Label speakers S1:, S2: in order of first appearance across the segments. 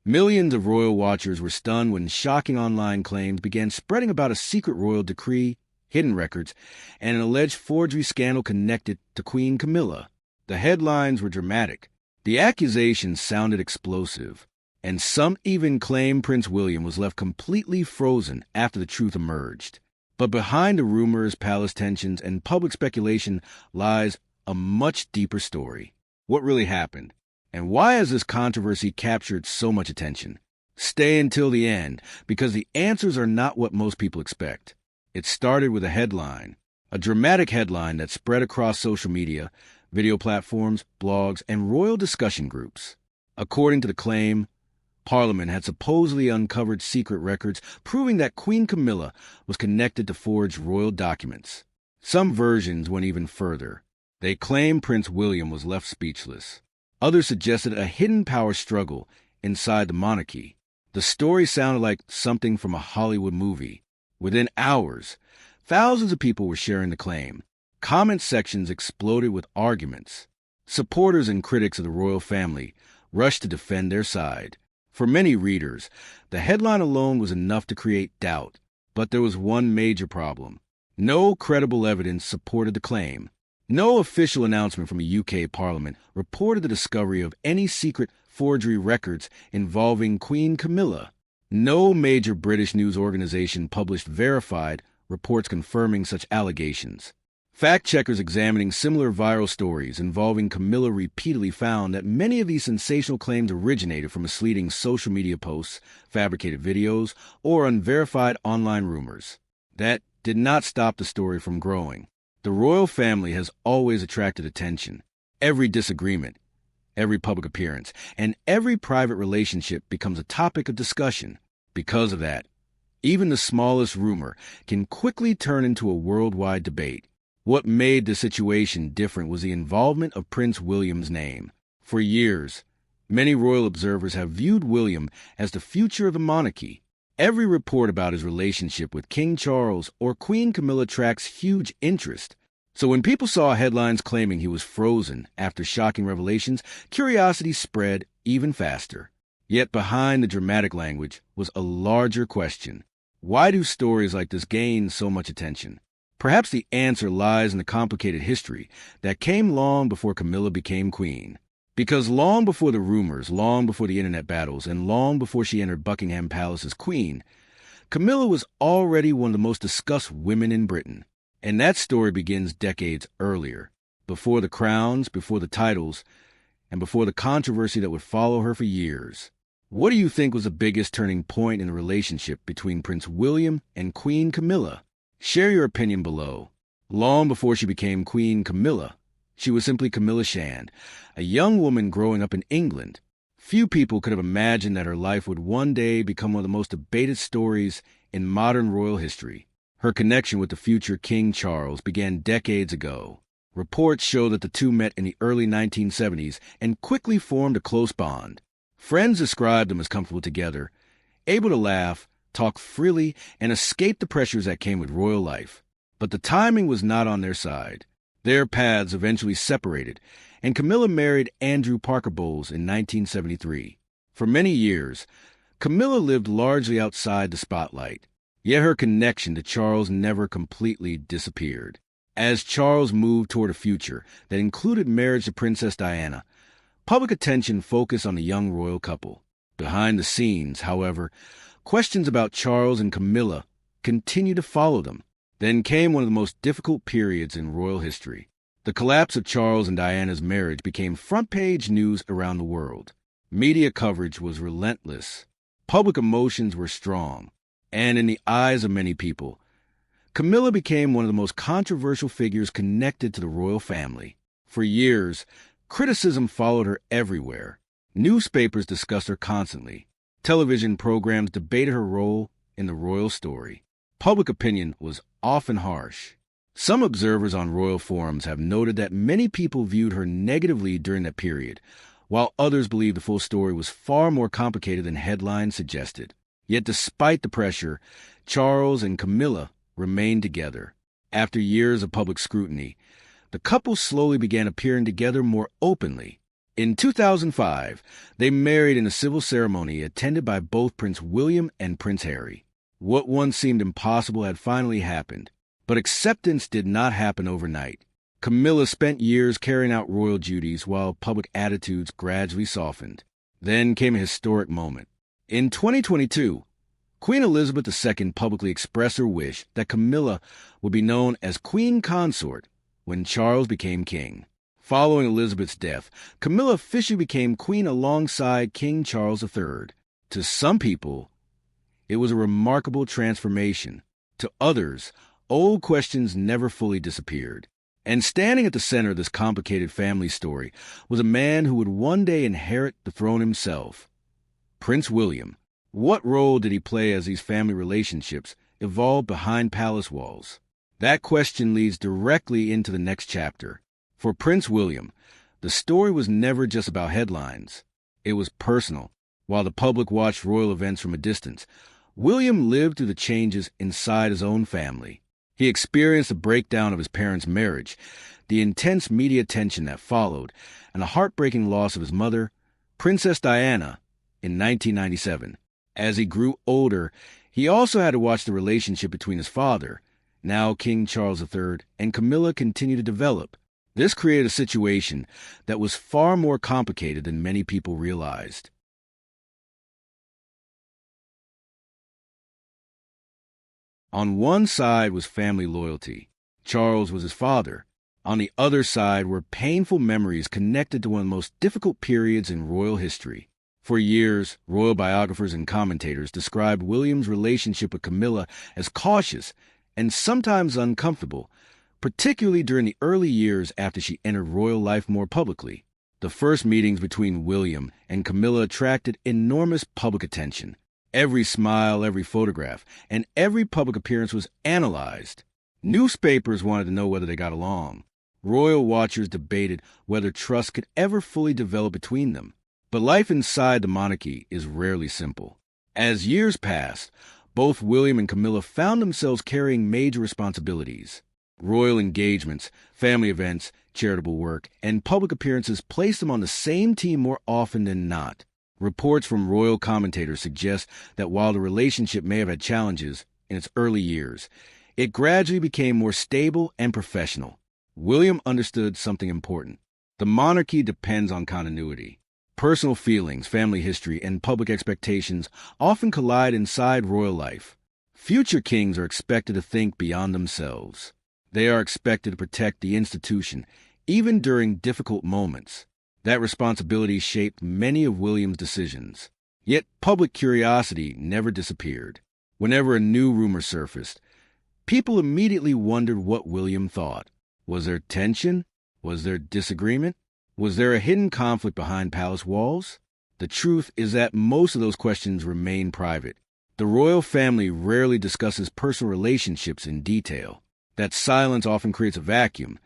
S1: Millions of royal watchers were stunned when shocking online claims began spreading about a secret royal decree, hidden records, and an alleged forgery scandal connected to Queen Camilla. The headlines were dramatic. The accusations sounded explosive, and some even claimed Prince William was left completely frozen after the truth emerged. But behind the rumors, palace tensions, and public speculation lies a much deeper story. What really happened? And why has this controversy captured so much attention? Stay until the end, because the answers are not what most people expect. It started with a headline, a dramatic headline that spread across social media, video platforms, blogs, and royal discussion groups. According to the claim, Parliament had supposedly uncovered secret records proving that Queen Camilla was connected to forged royal documents. Some versions went even further. They claimed Prince William was left speechless. Others suggested a hidden power struggle inside the monarchy. The story sounded like something from a Hollywood movie. Within hours, thousands of people were sharing the claim. Comment sections exploded with arguments. Supporters and critics of the royal family rushed to defend their side. For many readers, the headline alone was enough to create doubt. But there was one major problem. No credible evidence supported the claim. No official announcement from a UK Parliament reported the discovery of any secret forgery records involving Queen Camilla. No major British news organization published verified reports confirming such allegations. Fact-checkers examining similar viral stories involving Camilla repeatedly found that many of these sensational claims originated from misleading social media posts, fabricated videos, or unverified online rumors. That did not stop the story from growing. The royal family has always attracted attention. Every disagreement, every public appearance, and every private relationship becomes a topic of discussion. Because of that, even the smallest rumor can quickly turn into a worldwide debate. What made the situation different was the involvement of Prince William's name. For years, many royal observers have viewed William as the future of the monarchy. Every report about his relationship with King Charles or Queen Camilla attracts huge interest. So when people saw headlines claiming he was frozen after shocking revelations, curiosity spread even faster. Yet behind the dramatic language was a larger question. Why do stories like this gain so much attention? Perhaps the answer lies in the complicated history that came long before Camilla became queen. Because long before the rumors, long before the internet battles, and long before she entered Buckingham Palace as queen, Camilla was already one of the most discussed women in Britain. And that story begins decades earlier, before the crowns, before the titles, and before the controversy that would follow her for years. What do you think was the biggest turning point in the relationship between Prince William and Queen Camilla? Share your opinion below. Long before she became Queen Camilla, she was simply Camilla Shand, a young woman growing up in England. Few people could have imagined that her life would one day become one of the most debated stories in modern royal history. Her connection with the future King Charles began decades ago. Reports show that the two met in the early 1970s and quickly formed a close bond. Friends described them as comfortable together, able to laugh, talk freely, and escape the pressures that came with royal life. But the timing was not on their side. Their paths eventually separated, and Camilla married Andrew Parker Bowles in 1973. For many years, Camilla lived largely outside the spotlight, yet her connection to Charles never completely disappeared. As Charles moved toward a future that included marriage to Princess Diana, public attention focused on the young royal couple. Behind the scenes, however, questions about Charles and Camilla continued to follow them. Then came one of the most difficult periods in royal history. The collapse of Charles and Diana's marriage became front-page news around the world. Media coverage was relentless. Public emotions were strong. And in the eyes of many people, Camilla became one of the most controversial figures connected to the royal family. For years, criticism followed her everywhere. Newspapers discussed her constantly. Television programs debated her role in the royal story. Public opinion was often harsh. Some observers on royal forums have noted that many people viewed her negatively during that period, while others believe the full story was far more complicated than headlines suggested. Yet despite the pressure, Charles and Camilla remained together. After years of public scrutiny, the couple slowly began appearing together more openly. In 2005, they married in a civil ceremony attended by both Prince William and Prince Harry. What once seemed impossible had finally happened, but acceptance did not happen overnight. Camilla spent years carrying out royal duties while public attitudes gradually softened. Then came a historic moment. In 2022, Queen Elizabeth II publicly expressed her wish that Camilla would be known as Queen Consort when Charles became king. Following Elizabeth's death, Camilla officially became queen alongside King Charles III. To some people, it was a remarkable transformation. To others, old questions never fully disappeared. And standing at the center of this complicated family story was a man who would one day inherit the throne himself, Prince William. What role did he play as these family relationships evolved behind palace walls? That question leads directly into the next chapter. For Prince William, the story was never just about headlines. It was personal. While the public watched royal events from a distance, William lived through the changes inside his own family. He experienced the breakdown of his parents' marriage, the intense media tension that followed, and the heartbreaking loss of his mother, Princess Diana, in 1997. As he grew older, he also had to watch the relationship between his father, now King Charles III, and Camilla continue to develop. This created a situation that was far more complicated than many people realized. On one side was family loyalty. Charles was his father. On the other side were painful memories connected to one of the most difficult periods in royal history. For years, royal biographers and commentators described William's relationship with Camilla as cautious and sometimes uncomfortable, particularly during the early years after she entered royal life more publicly. The first meetings between William and Camilla attracted enormous public attention. Every smile, every photograph, and every public appearance was analyzed. Newspapers wanted to know whether they got along. Royal watchers debated whether trust could ever fully develop between them. But life inside the monarchy is rarely simple. As years passed, both William and Camilla found themselves carrying major responsibilities. Royal engagements, family events, charitable work, and public appearances placed them on the same team more often than not. Reports from royal commentators suggest that while the relationship may have had challenges in its early years, it gradually became more stable and professional. William understood something important. The monarchy depends on continuity. Personal feelings, family history, and public expectations often collide inside royal life. Future kings are expected to think beyond themselves. They are expected to protect the institution, even during difficult moments. That responsibility shaped many of William's decisions. Yet public curiosity never disappeared. Whenever a new rumor surfaced, people immediately wondered what William thought. Was there tension? Was there disagreement? Was there a hidden conflict behind palace walls? The truth is that most of those questions remain private. The royal family rarely discusses personal relationships in detail. That silence often creates a vacuum,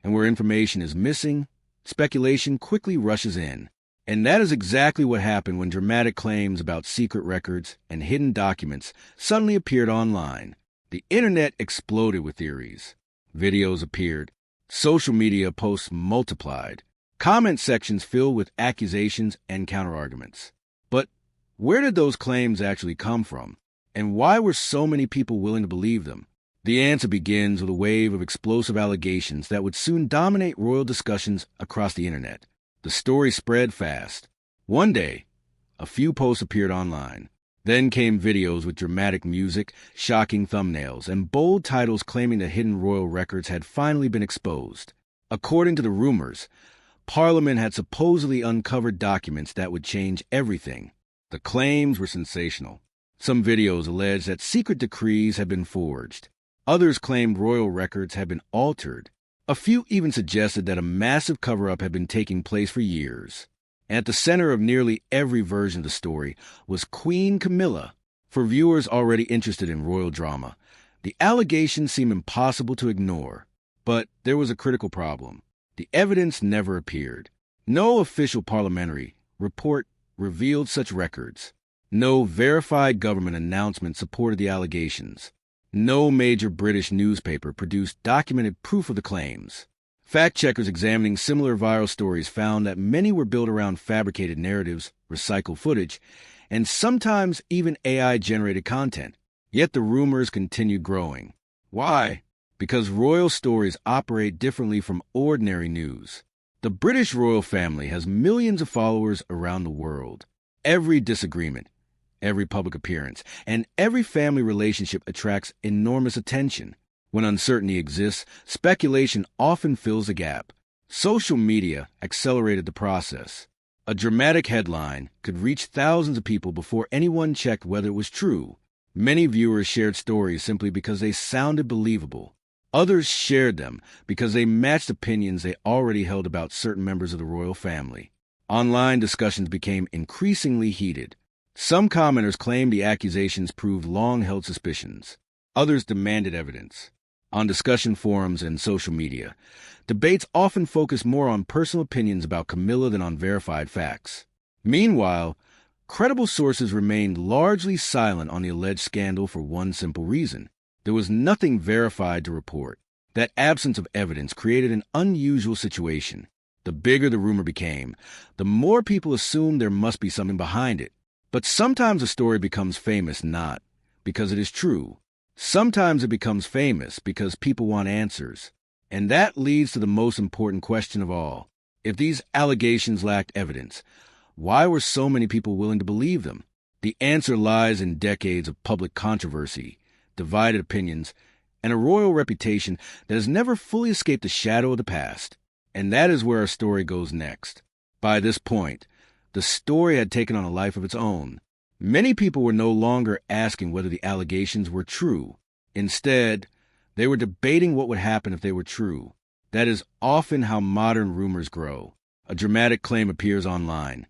S1: and where information is missing, speculation quickly rushes in. And that is exactly what happened when dramatic claims about secret records and hidden documents suddenly appeared online. The internet exploded with theories. Videos appeared. Social media posts multiplied. Comment sections filled with accusations and counterarguments. But where did those claims actually come from? And why were so many people willing to believe them? The answer begins with a wave of explosive allegations that would soon dominate royal discussions across the internet. The story spread fast. One day, a few posts appeared online. Then came videos with dramatic music, shocking thumbnails, and bold titles claiming that hidden royal records had finally been exposed. According to the rumors, Parliament had supposedly uncovered documents that would change everything. The claims were sensational. Some videos alleged that secret decrees had been forged. Others claimed royal records had been altered. A few even suggested that a massive cover-up had been taking place for years. And at the center of nearly every version of the story was Queen Camilla. For viewers already interested in royal drama, the allegations seemed impossible to ignore. But there was a critical problem. The evidence never appeared. No official parliamentary report revealed such records. No verified government announcement supported the allegations. No major British newspaper produced documented proof of the claims. Fact-checkers examining similar viral stories found that many were built around fabricated narratives, recycled footage, and sometimes even AI-generated content. Yet the rumors continued growing. Why? Because royal stories operate differently from ordinary news. The British royal family has millions of followers around the world. Every disagreement, every public appearance, and every family relationship attracts enormous attention. When uncertainty exists, speculation often fills the gap. Social media accelerated the process. A dramatic headline could reach thousands of people before anyone checked whether it was true. Many viewers shared stories simply because they sounded believable. Others shared them because they matched opinions they already held about certain members of the royal family. Online discussions became increasingly heated. Some commenters claimed the accusations proved long-held suspicions. Others demanded evidence. On discussion forums and social media, debates often focused more on personal opinions about Camilla than on verified facts. Meanwhile, credible sources remained largely silent on the alleged scandal for one simple reason. There was nothing verified to report. That absence of evidence created an unusual situation. The bigger the rumor became, the more people assumed there must be something behind it. But sometimes a story becomes famous not because it is true. Sometimes it becomes famous because people want answers. And that leads to the most important question of all. If these allegations lacked evidence, why were so many people willing to believe them? The answer lies in decades of public controversy, divided opinions, and a royal reputation that has never fully escaped the shadow of the past. And that is where our story goes next. By this point, the story had taken on a life of its own. Many people were no longer asking whether the allegations were true. Instead, they were debating what would happen if they were true. That is often how modern rumors grow. A dramatic claim appears online,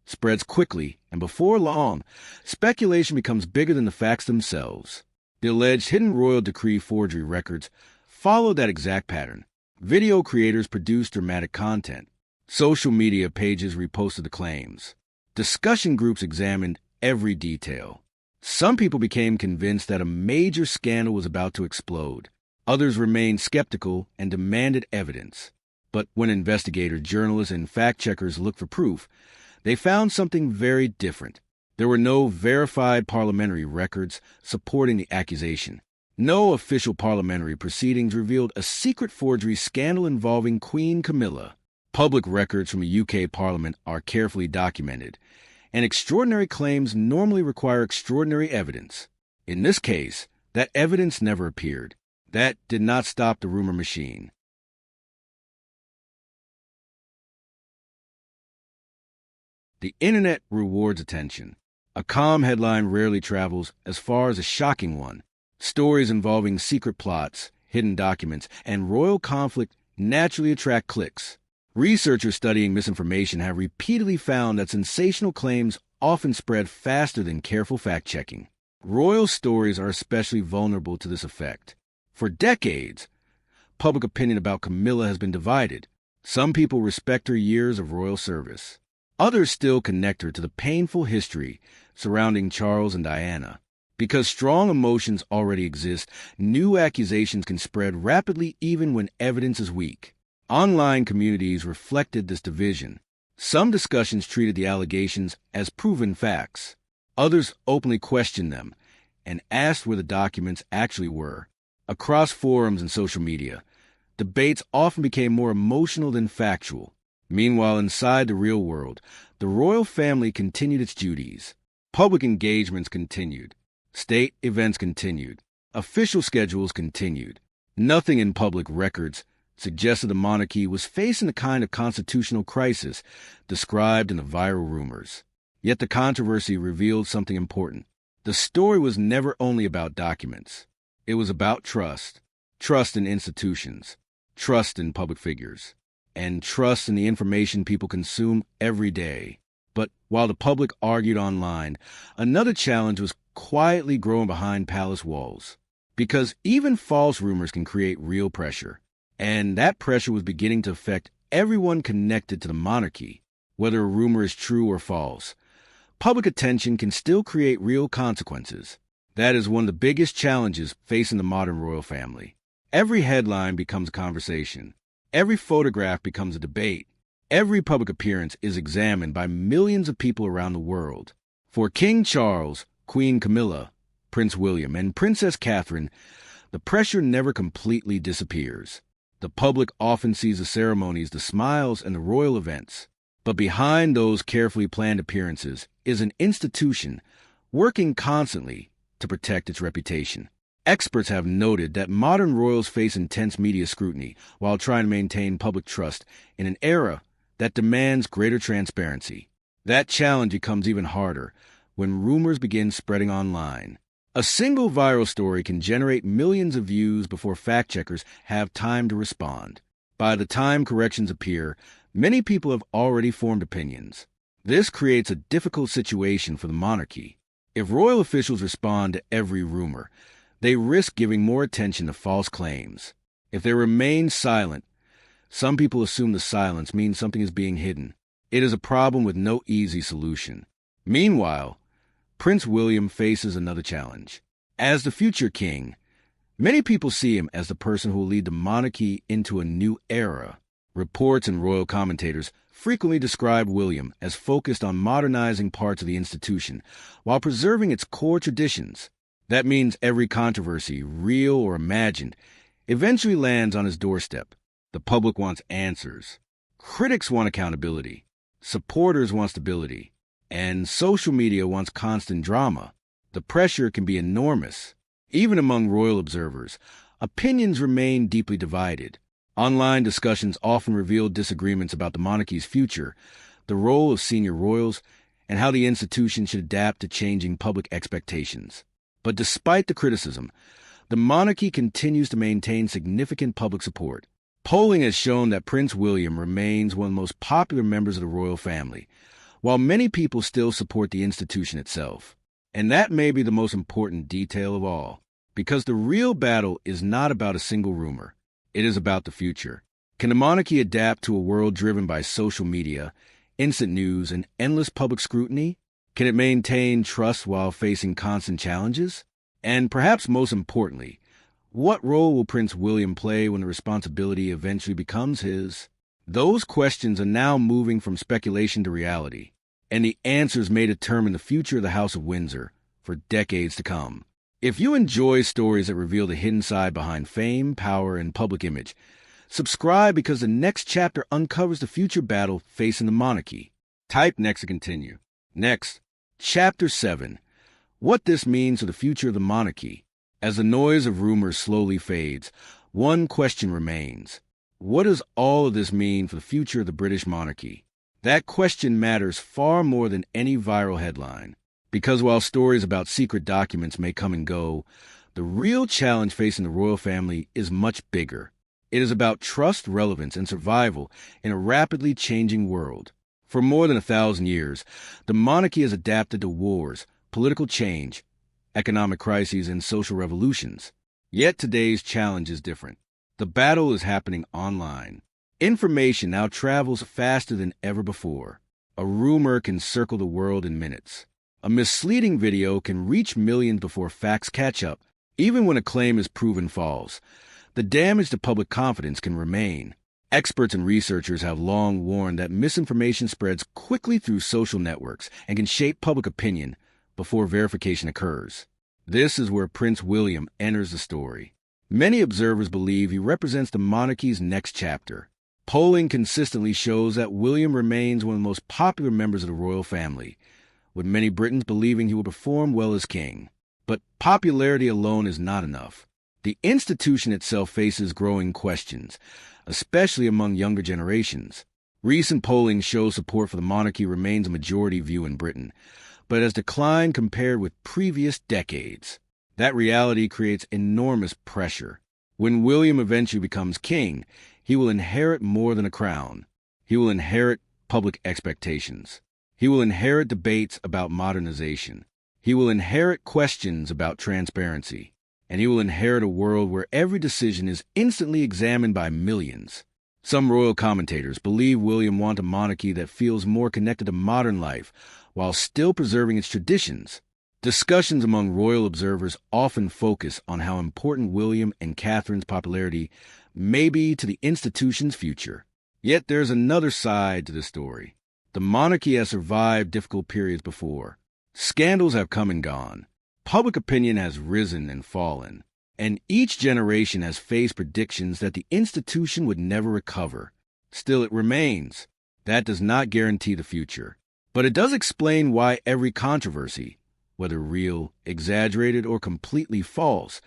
S1: spreads quickly, and before long, speculation becomes bigger than the facts themselves. The alleged hidden royal decree forgery records followed that exact pattern. Video creators produced dramatic content. Social media pages reposted the claims. Discussion groups examined every detail. Some people became convinced that a major scandal was about to explode. Others remained skeptical and demanded evidence. But when investigators, journalists, and fact-checkers looked for proof, they found something very different. There were no verified parliamentary records supporting the accusation. No official parliamentary proceedings revealed a secret forgery scandal involving Queen Camilla. Public records from the UK Parliament are carefully documented, and extraordinary claims normally require extraordinary evidence. In this case, that evidence never appeared. That did not stop the rumor machine. The internet rewards attention. A calm headline rarely travels as far as a shocking one. Stories involving secret plots, hidden documents, and royal conflict naturally attract clicks. Researchers studying misinformation have repeatedly found that sensational claims often spread faster than careful fact-checking. Royal stories are especially vulnerable to this effect. For decades, public opinion about Camilla has been divided. Some people respect her years of royal service. Others still connect her to the painful history surrounding Charles and Diana. Because strong emotions already exist, new accusations can spread rapidly even when evidence is weak. Online communities reflected this division. Some discussions treated the allegations as proven facts. Others openly questioned them and asked where the documents actually were. Across forums and social media, debates often became more emotional than factual. Meanwhile, inside the real world, the royal family continued its duties. Public engagements continued. State events continued. Official schedules continued. Nothing in public records suggested the monarchy was facing the kind of constitutional crisis described in the viral rumors. Yet the controversy revealed something important. The story was never only about documents. It was about trust. Trust in institutions. Trust in public figures. And trust in the information people consume every day. But while the public argued online, another challenge was quietly growing behind palace walls. Because even false rumors can create real pressure. And that pressure was beginning to affect everyone connected to the monarchy. Whether a rumor is true or false, public attention can still create real consequences. That is one of the biggest challenges facing the modern royal family. Every headline becomes a conversation. Every photograph becomes a debate. Every public appearance is examined by millions of people around the world. For King Charles, Queen Camilla, Prince William, and Princess Catherine, the pressure never completely disappears. The public often sees the ceremonies, the smiles, and the royal events. But behind those carefully planned appearances is an institution working constantly to protect its reputation. Experts have noted that modern royals face intense media scrutiny while trying to maintain public trust in an era that demands greater transparency. That challenge becomes even harder when rumors begin spreading online. A single viral story can generate millions of views before fact-checkers have time to respond. By the time corrections appear, many people have already formed opinions. This creates a difficult situation for the monarchy. If royal officials respond to every rumor, they risk giving more attention to false claims. If they remain silent, some people assume the silence means something is being hidden. It is a problem with no easy solution. Meanwhile, Prince William faces another challenge. As the future king, many people see him as the person who will lead the monarchy into a new era. Reports and royal commentators frequently describe William as focused on modernizing parts of the institution while preserving its core traditions. That means every controversy, real or imagined, eventually lands on his doorstep. The public wants answers. Critics want accountability. Supporters want stability. And social media wants constant drama. The pressure can be enormous. Even among royal observers, opinions remain deeply divided. Online discussions often reveal disagreements about the monarchy's future, the role of senior royals, and how the institution should adapt to changing public expectations. But despite the criticism, the monarchy continues to maintain significant public support. Polling has shown that Prince William remains one of the most popular members of the royal family, while many people still support the institution itself. And that may be the most important detail of all, because the real battle is not about a single rumor. It is about the future. Can the monarchy adapt to a world driven by social media, instant news, and endless public scrutiny? Can it maintain trust while facing constant challenges? And perhaps most importantly, what role will Prince William play when the responsibility eventually becomes his? Those questions are now moving from speculation to reality, and the answers may determine the future of the House of Windsor for decades to come. If you enjoy stories that reveal the hidden side behind fame, power, and public image, subscribe because the next chapter uncovers the future battle facing the monarchy. Type next to continue. Next, Chapter 7. What this means for the future of the monarchy. As the noise of rumors slowly fades, one question remains. What does all of this mean for the future of the British monarchy? That question matters far more than any viral headline. Because while stories about secret documents may come and go, the real challenge facing the royal family is much bigger. It is about trust, relevance, and survival in a rapidly changing world. For more than 1,000 years, the monarchy has adapted to wars, political change, economic crises, and social revolutions. Yet today's challenge is different. The battle is happening online. Information now travels faster than ever before. A rumor can circle the world in minutes. A misleading video can reach millions before facts catch up. Even when a claim is proven false, the damage to public confidence can remain. Experts and researchers have long warned that misinformation spreads quickly through social networks and can shape public opinion before verification occurs. This is where Prince William enters the story. Many observers believe he represents the monarchy's next chapter. Polling consistently shows that William remains one of the most popular members of the royal family, with many Britons believing he will perform well as king. But popularity alone is not enough. The institution itself faces growing questions, especially among younger generations. Recent polling shows support for the monarchy remains a majority view in Britain, but has declined compared with previous decades. That reality creates enormous pressure. When William eventually becomes king, he will inherit more than a crown. He will inherit public expectations. He will inherit debates about modernization. He will inherit questions about transparency. And he will inherit a world where every decision is instantly examined by millions. Some royal commentators believe William wants a monarchy that feels more connected to modern life while still preserving its traditions. Discussions among royal observers often focus on how important William and Catherine's popularity maybe to the institution's future. Yet there's another side to the story. The monarchy has survived difficult periods before. Scandals have come and gone. Public opinion has risen and fallen. And each generation has faced predictions that the institution would never recover. Still, it remains. That does not guarantee the future. But it does explain why every controversy, whether real, exaggerated, or completely false,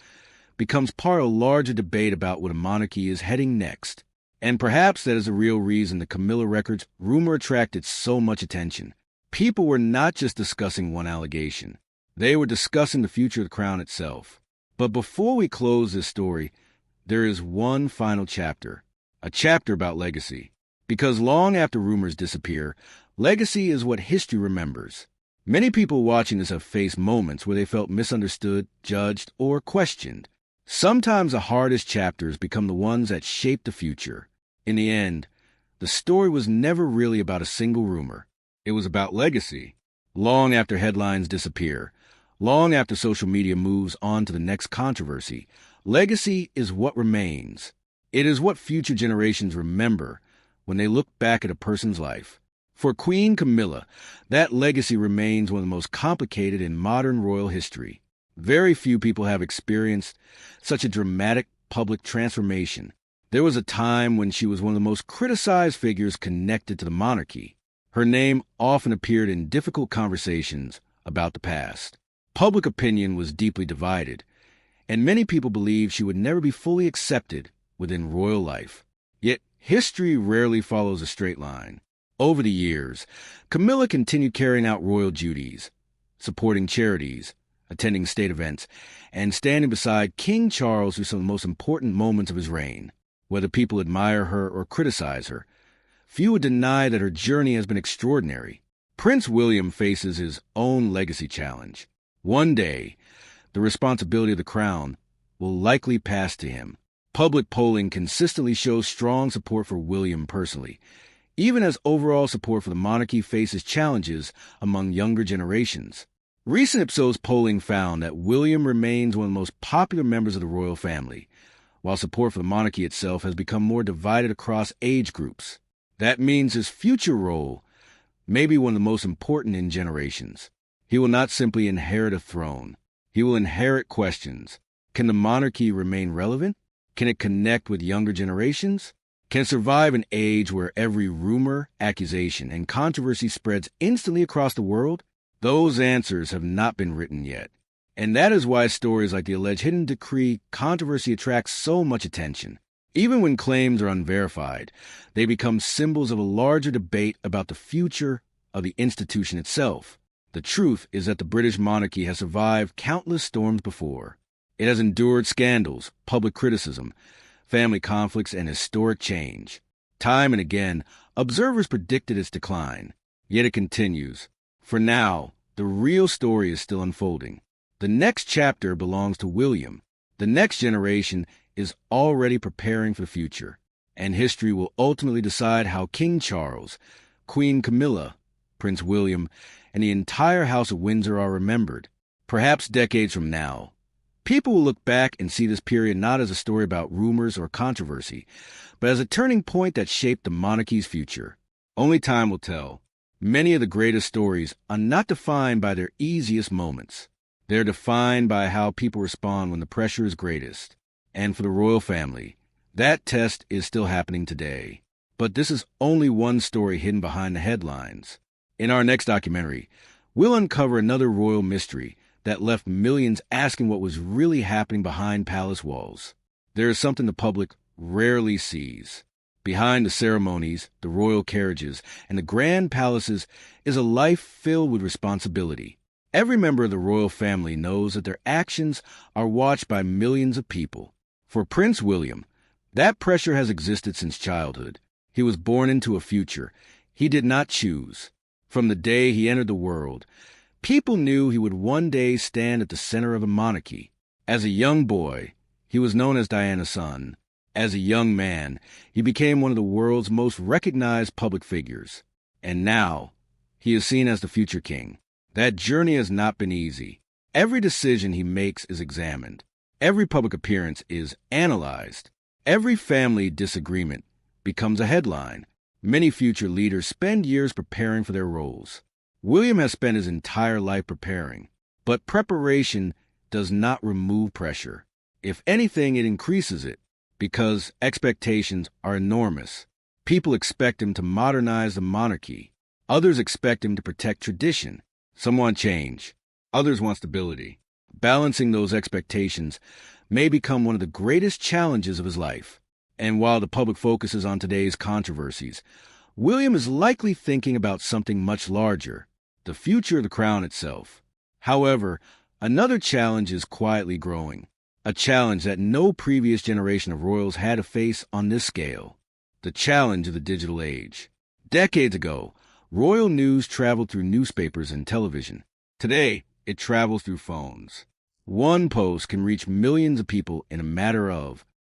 S1: becomes part of a larger debate about what a monarchy is heading next. And perhaps that is the real reason the Camilla records rumor attracted so much attention. People were not just discussing one allegation. They were discussing the future of the crown itself. But before we close this story, there is one final chapter, a chapter about legacy. Because long after rumors disappear, legacy is what history remembers. Many people watching this have faced moments where they felt misunderstood, judged, or questioned. Sometimes the hardest chapters become the ones that shape the future. In the end, the story was never really about a single rumor. It was about legacy. Long after headlines disappear, long after social media moves on to the next controversy, legacy is what remains. It is what future generations remember when they look back at a person's life. For Queen Camilla, that legacy remains one of the most complicated in modern royal history. Very few people have experienced such a dramatic public transformation. There was a time when she was one of the most criticized figures connected to the monarchy. Her name often appeared in difficult conversations about the past. Public opinion was deeply divided, and many people believed she would never be fully accepted within royal life. Yet history rarely follows a straight line. Over the years, Camilla continued carrying out royal duties, supporting charities, attending state events, and standing beside King Charles through some of the most important moments of his reign. Whether people admire her or criticize her, few would deny that her journey has been extraordinary. Prince William faces his own legacy challenge. One day, the responsibility of the crown will likely pass to him. Public polling consistently shows strong support for William personally, even as overall support for the monarchy faces challenges among younger generations. Recent Ipsos polling found that William remains one of the most popular members of the royal family, while support for the monarchy itself has become more divided across age groups. That means his future role may be one of the most important in generations. He will not simply inherit a throne. He will inherit questions. Can the monarchy remain relevant? Can it connect with younger generations? Can it survive an age where every rumor, accusation, and controversy spreads instantly across the world? Those answers have not been written yet. And that is why stories like the alleged hidden decree controversy attracts so much attention. Even when claims are unverified, they become symbols of a larger debate about the future of the institution itself. The truth is that the British monarchy has survived countless storms before. It has endured scandals, public criticism, family conflicts, and historic change. Time and again, observers predicted its decline. Yet it continues. For now, the real story is still unfolding. The next chapter belongs to William. The next generation is already preparing for the future. And history will ultimately decide how King Charles, Queen Camilla, Prince William, and the entire House of Windsor are remembered. Perhaps decades from now, people will look back and see this period not as a story about rumors or controversy, but as a turning point that shaped the monarchy's future. Only time will tell. Many of the greatest stories are not defined by their easiest moments. They're defined by how people respond when the pressure is greatest. And for the royal family, that test is still happening today. But this is only one story hidden behind the headlines. In our next documentary, we'll uncover another royal mystery that left millions asking what was really happening behind palace walls. There is something the public rarely sees. Behind the ceremonies, the royal carriages, and the grand palaces is a life filled with responsibility. Every member of the royal family knows that their actions are watched by millions of people. For Prince William, that pressure has existed since childhood. He was born into a future he did not choose. From the day he entered the world, people knew he would one day stand at the center of a monarchy. As a young boy, he was known as Diana's son. As a young man, he became one of the world's most recognized public figures. And now, he is seen as the future king. That journey has not been easy. Every decision he makes is examined. Every public appearance is analyzed. Every family disagreement becomes a headline. Many future leaders spend years preparing for their roles. William has spent his entire life preparing, but preparation does not remove pressure. If anything, it increases it, because expectations are enormous. People expect him to modernize the monarchy. Others expect him to protect tradition. Some want change. Others want stability. Balancing those expectations may become one of the greatest challenges of his life. And while the public focuses on today's controversies, William is likely thinking about something much larger, the future of the crown itself. However, another challenge is quietly growing, a challenge that no previous generation of royals had to face on this scale, the challenge of the digital age. Decades ago, royal news traveled through newspapers and television. Today, it travels through phones. One post can reach millions of people in a matter of